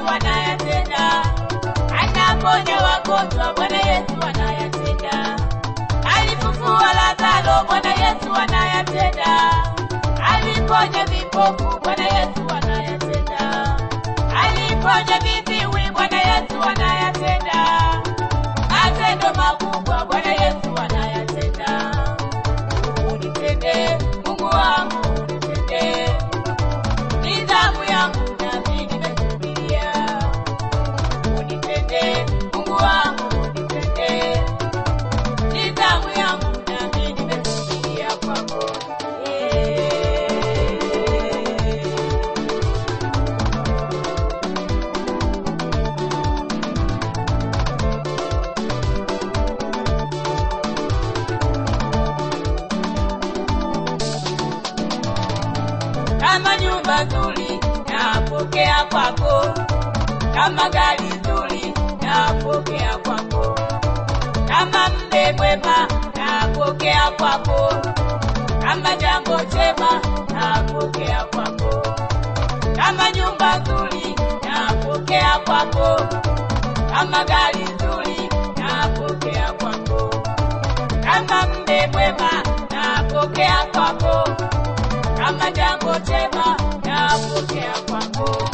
Yesu anayatenda. Anaponya wagonjwa, Bwana Yesu anayatenda. Alifufua Lazaro, Bwana Yesu anayatenda. Aliponya vipofu, Bwana Yesu anayatenda. Aliponya viziwi, Bwana Yesu anayatenda. Matendo makubwa, Bwana Yesu anayatenda. Unitende, Mungu wangu, unitende. Nidhamu yangu nami nimesubiria. Unitende, Mungu wangu, unitende. Nidhamu yangu nami nimesubiria kwako. Kama nyumba nzuri napokea kwako. Kama gari nzuri napokea kwako. Kama mume mwema napokea kwako. Kama jambo jema napokea kwako. Kama nyumba nzuri napokea kwako. Kama gari nzuri napokea kwako. Kama mume mwema napokea kwako. Kama jambo jema napokea kwako.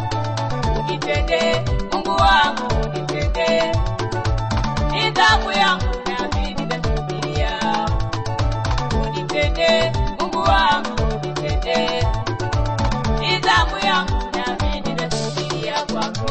Unitende, Mungu wangu, unitende. Nidhamu yangu nami nimesubiria. Unitende, Mungu wangu, unitende. Nidhamu yangu nami nimesubiria kwako.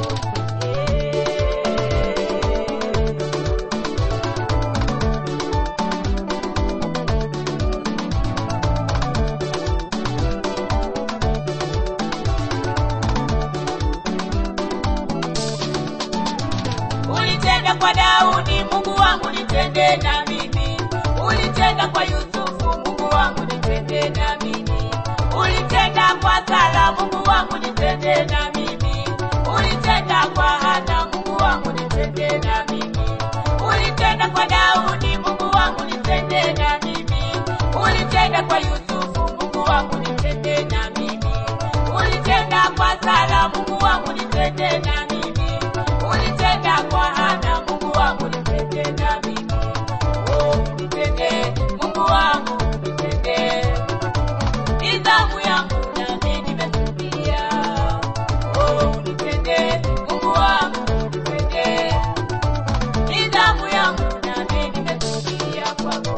Ulitenda kwa Daudi, Mungu wangu nitende na mimi. Ulitenda kwa Yusufu, Mungu wangu nitende na mimi. Ulitenda kwa Sara, Mungu wangu nitende na mimi. Ulitenda kwa Hana, Mungu wangu nitende na mimi. Ulitenda kwa Daudi, Mungu wangu nitende na mimi. Ulitenda kwa Yusufu, Mungu wangu nitende na mimi. Ulitenda kwa Sara, Mungu wangu nitende na mimi. Ulitenda kwa Hana, Mungu wangu nitende na mimi. Oh, nitende, Mungu wangu nitende. Nidhamu yangu nami nimesubiria. Oh, nitende, Mungu wangu nitende. Nidhamu yangu nami nimesubiria kwako.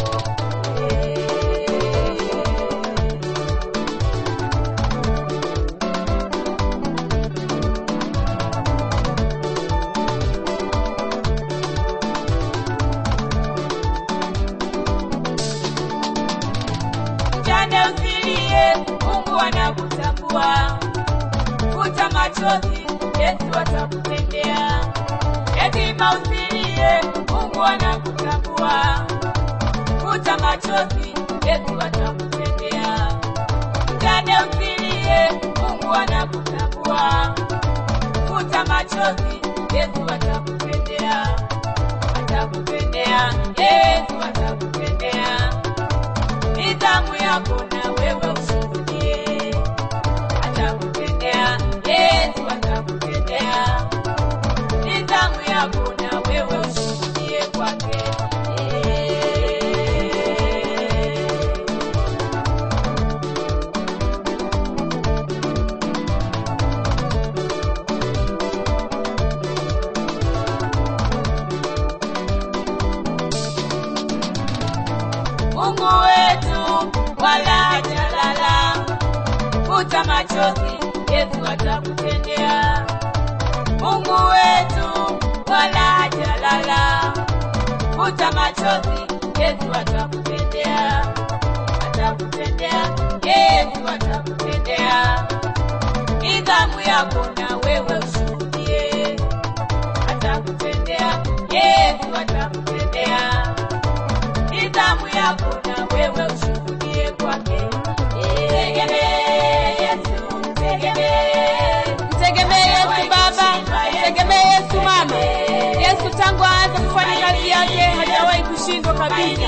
Mjane usilie, Mungu anakutambua. Futa machozi, Yesu atakutendea. Yatima usilie, Mungu anakutambua. Futa machozi, Yesu atakutendea. Mjane usilie, Mungu anakutambua. Futa machozi, Yesu atakutendea. Atakutendea, Yesu atakutendea. Nidhamu yako na wewe ushuhudie. Atakutendea, Yesu atakutendea. Nidhamu yako na wewe ushuhudie kwake. Mungu wetu wala hajalala. Futa machozi, Yesu atakutendea. Mungu wetu wala hajalala. Futa machozi, Yesu atakutendea. Atakutendea, Yesu atakutendea. Nidhamu yako na wewe ushuhudie. Atakutendea, Yesu atakutendea. Nidhamu yako na wewe ushuhudie kwake. Tegemee Yesu, Mtegemee Yesu baba, mtegemee Yesu mama. Yesu tangu aanze kufanya kazi yake hajawahi kushindwa kabisa.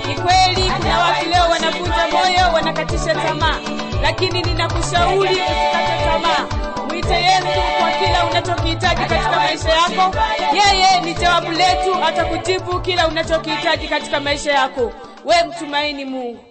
Ni kweli kuna watu leo wanavunja moyo, wanakatisha tamaa. Lakini ninakushauri usikate tamaa. Mwite Yesu kwa kila unachokihitaji katika maisha yako. Yeye ni jawabu letu, atakujibu kila unachokihitaji katika maisha yako. Wewe mtumaini Mungu.